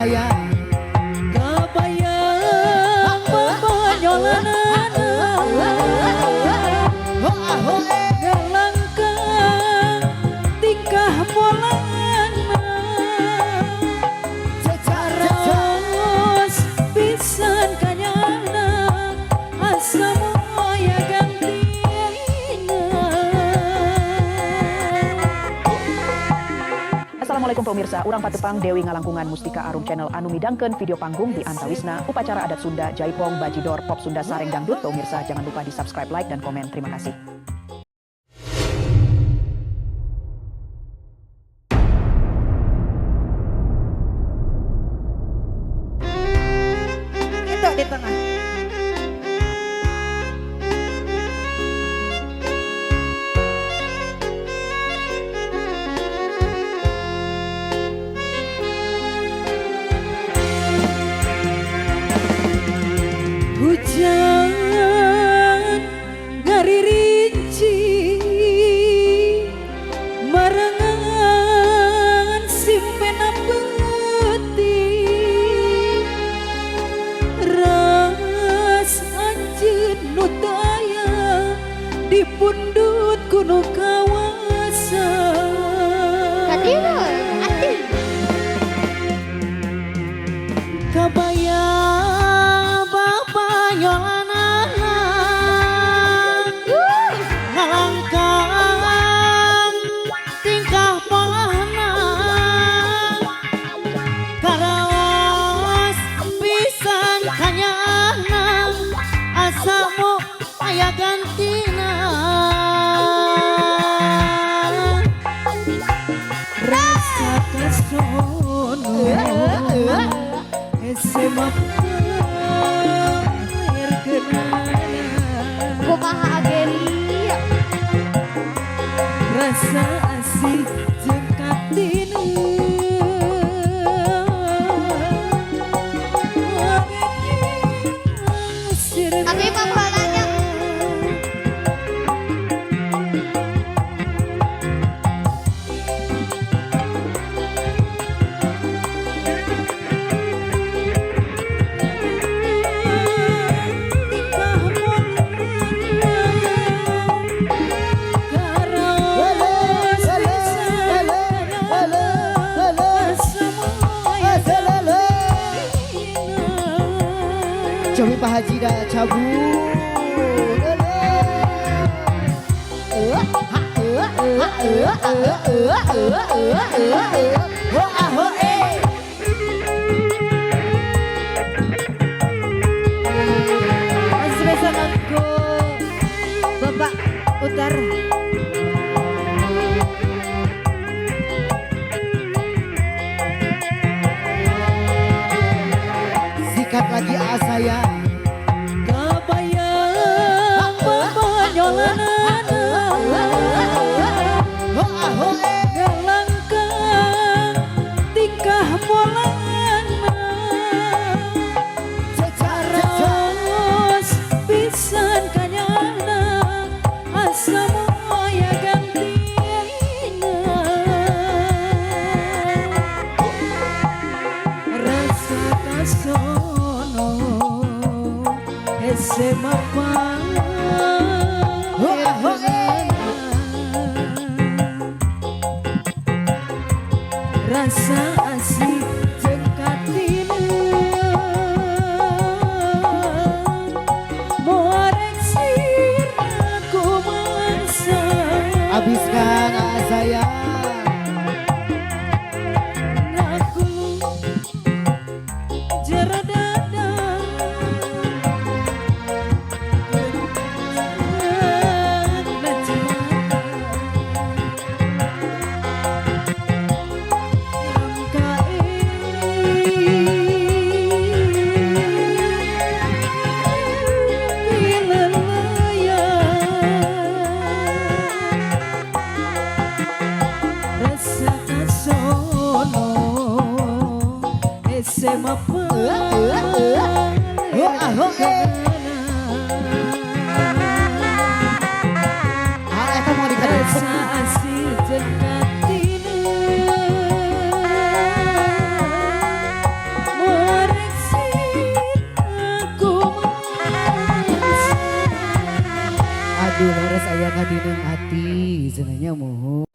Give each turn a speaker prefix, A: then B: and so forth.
A: Kabayang pepanyolanan galangkang tingkah polana cecaros pisan kanyana asa moya gantina.
B: Assalamualaikum pemirsa, urang patepang Dewi Ngalangkungan Mustika Arum Channel anu midangkeun video panggung di Antawisna upacara adat Sunda Jaipong Bajidor Pop Sunda Sareng Dangdut. Pemirsa jangan lupa di subscribe, like, dan komen. Terima kasih.
A: Itu di tengah. Hujan ngaririnci marangan simpena peti ras anjeun nu daya di pundut kuno kawasan
C: Kadina, ati.
A: kabayang pepanyolanan ngalangkang tingkah polana karaos pisan kanyana asamu aya gantina rasa kasono SMA air kenana
C: Kumaha ageri.
A: rasa asih jeung katina
C: Tapi pambalanya.
A: Cobi Pak Haji dah cabut. Spesial aku Bapak Utar. Sikat lagi saya. Kabayang pepanyolanan galangkang tingkah polana cecaros pisan kanyana asa moya gantina rasa kasono SMA rasa asih jeung katina moarek sirna kumaha habiskan saya aku jero dada SMA rasa asih jeung katina aya ka dineng hati cenanya mohon